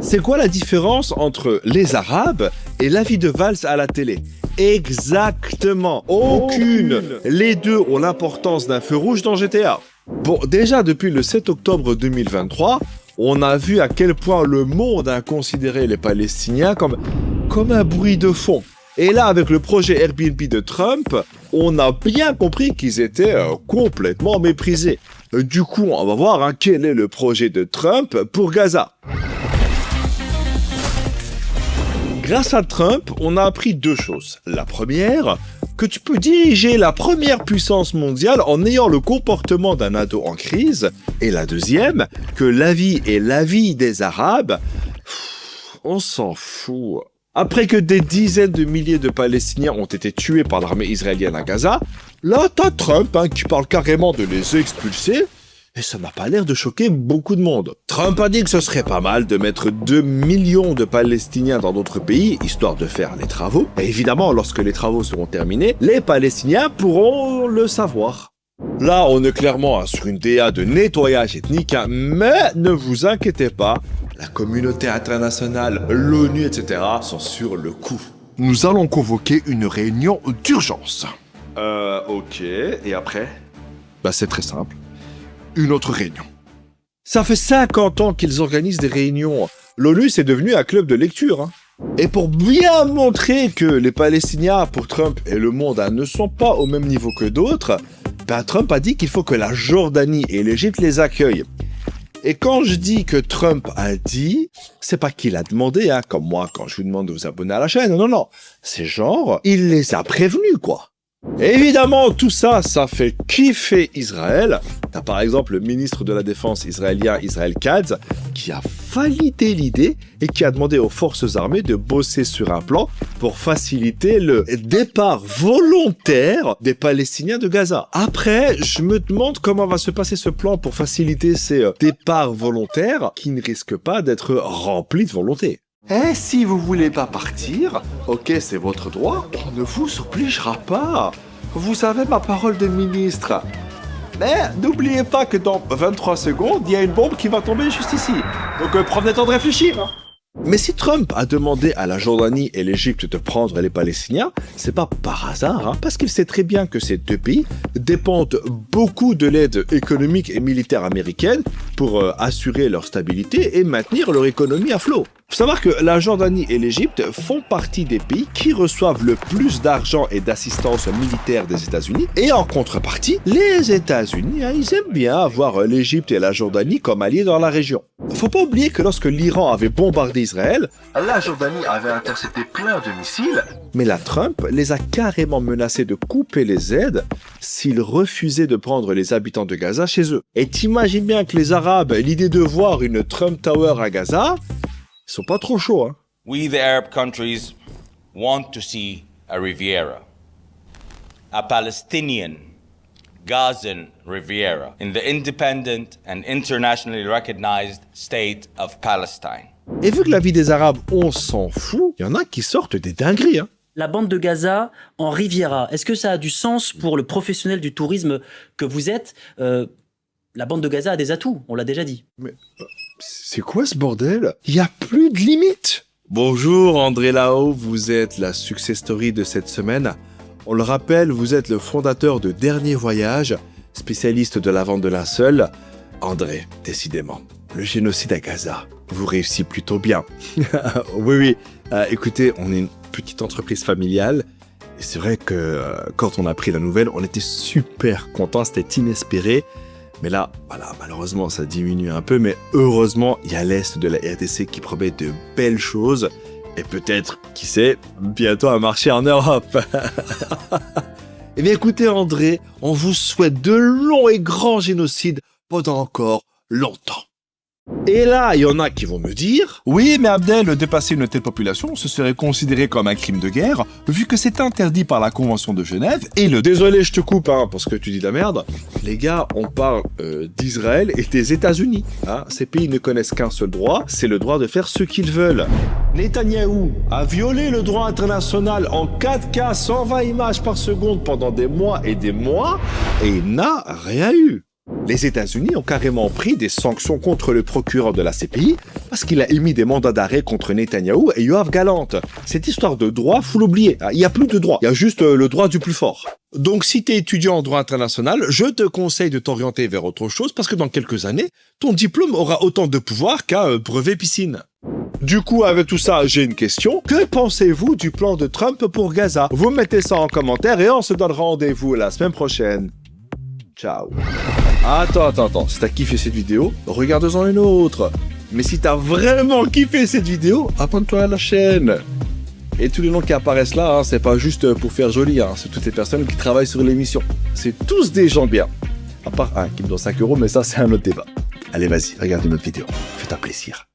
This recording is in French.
C'est quoi la différence entre les Arabes et la vie de Valls à la télé? Exactement, aucune. Les deux ont l'importance d'un feu rouge dans GTA. Bon, déjà depuis le 7 octobre 2023, on a vu à quel point le monde a considéré les Palestiniens comme un bruit de fond. Et là, avec le projet Airbnb de Trump, on a bien compris qu'ils étaient complètement méprisés. Du coup, on va voir quel est le projet de Trump pour Gaza. Grâce à Trump, on a appris deux choses. La première, que tu peux diriger la première puissance mondiale en ayant le comportement d'un ado en crise. Et la deuxième, que la vie des Arabes, on s'en fout. Après que des dizaines de milliers de Palestiniens ont été tués par l'armée israélienne à Gaza, là t'as Trump qui parle carrément de les expulser, et ça n'a pas l'air de choquer beaucoup de monde. Trump a dit que ce serait pas mal de mettre 2 millions de Palestiniens dans d'autres pays, histoire de faire les travaux. Et évidemment, lorsque les travaux seront terminés, les Palestiniens pourront le savoir. Là, on est clairement sur une DA de nettoyage ethnique, mais ne vous inquiétez pas, la communauté internationale, l'ONU, etc. sont sur le coup. Nous allons convoquer une réunion d'urgence. Ok, et après? C'est très simple. Une autre réunion. Ça fait 50 ans qu'ils organisent des réunions. L'ONU, c'est devenu un club de lecture. Et pour bien montrer que les Palestiniens, pour Trump et le monde, ne sont pas au même niveau que d'autres, Trump a dit qu'il faut que la Jordanie et l'Égypte les accueillent. Et quand je dis que Trump a dit, c'est pas qu'il a demandé, comme moi quand je vous demande de vous abonner à la chaîne, non. C'est genre, il les a prévenus, quoi. Évidemment, tout ça, ça fait kiffer Israël. T'as par exemple le ministre de la Défense israélien, Israël Katz, qui a validé l'idée et qui a demandé aux forces armées de bosser sur un plan pour faciliter le départ volontaire des Palestiniens de Gaza. Après, je me demande comment va se passer ce plan pour faciliter ces départs volontaires qui ne risquent pas d'être remplis de volonté. Et si vous voulez pas partir, ok, c'est votre droit, on ne vous obligera pas. Vous avez ma parole de ministre. Mais n'oubliez pas que dans 23 secondes, il y a une bombe qui va tomber juste ici. Donc prenez le temps de réfléchir. Mais si Trump a demandé à la Jordanie et l'Égypte de prendre les Palestiniens, c'est pas par hasard, parce qu'il sait très bien que ces deux pays dépendent beaucoup de l'aide économique et militaire américaine pour assurer leur stabilité et maintenir leur économie à flot. Faut savoir que la Jordanie et l'Égypte font partie des pays qui reçoivent le plus d'argent et d'assistance militaire des États-Unis. Et en contrepartie, les États-Unis, ils aiment bien avoir l'Égypte et la Jordanie comme alliés dans la région. Faut pas oublier que lorsque l'Iran avait bombardé Israël, la Jordanie avait intercepté plein de missiles. Mais là, Trump les a carrément menacés de couper les aides s'ils refusaient de prendre les habitants de Gaza chez eux. Et t'imagines bien que les Arabes, l'idée de voir une Trump Tower à Gaza, ils sont pas trop chauds, We, the Arab countries, want to see a Riviera, a Palestinian, Gazan Riviera, in the independent and internationally recognized state of Palestine. Et vu que la vie des Arabes, on s'en fout, il y en a qui sortent des dingueries, La bande de Gaza en Riviera, est-ce que ça a du sens pour le professionnel du tourisme que vous êtes? La bande de Gaza a des atouts, on l'a déjà dit. Mais c'est quoi ce bordel? Il n'y a plus de limite. Bonjour André Lao, vous êtes la success story de cette semaine. On le rappelle, vous êtes le fondateur de Dernier Voyage, spécialiste de la vente de linceul. André, décidément, le génocide à Gaza vous réussit plutôt bien. Oui, écoutez, on est une petite entreprise familiale. Et c'est vrai que quand on a appris la nouvelle, on était super contents, c'était inespéré. Mais là, voilà, malheureusement, ça diminue un peu, mais heureusement, il y a l'Est de la RDC qui promet de belles choses. Et peut-être, qui sait, bientôt un marché en Europe. Eh bien, écoutez, André, on vous souhaite de longs et grands génocides pendant encore longtemps. Et là, il y en a qui vont me dire « Oui, mais Abdel, dépasser une telle population, ce serait considéré comme un crime de guerre, vu que c'est interdit par la Convention de Genève et le... » Désolé, je te coupe, parce que tu dis de la merde. Les gars, on parle d'Israël et des États-Unis. Ces pays ne connaissent qu'un seul droit, c'est le droit de faire ce qu'ils veulent. Netanyahou a violé le droit international en 4K 120 images par seconde pendant des mois et il n'a rien eu. Les États-Unis ont carrément pris des sanctions contre le procureur de la CPI parce qu'il a émis des mandats d'arrêt contre Netanyahou et Yoav Gallant. Cette histoire de droit, faut l'oublier. Il n'y a plus de droit. Il y a juste le droit du plus fort. Donc, si tu es étudiant en droit international, je te conseille de t'orienter vers autre chose parce que dans quelques années, ton diplôme aura autant de pouvoir qu'un brevet piscine. Du coup, avec tout ça, j'ai une question. Que pensez-vous du plan de Trump pour Gaza? Vous mettez ça en commentaire et on se donne rendez-vous la semaine prochaine. Ciao. Attends. Si t'as kiffé cette vidéo, regarde-en une autre. Mais si t'as vraiment kiffé cette vidéo, abonne-toi à la chaîne. Et tous les noms qui apparaissent là, c'est pas juste pour faire joli, c'est toutes les personnes qui travaillent sur l'émission. C'est tous des gens bien. À part un qui me donne 5 €, mais ça c'est un autre débat. Allez, vas-y, regarde une autre vidéo. Fais-toi plaisir.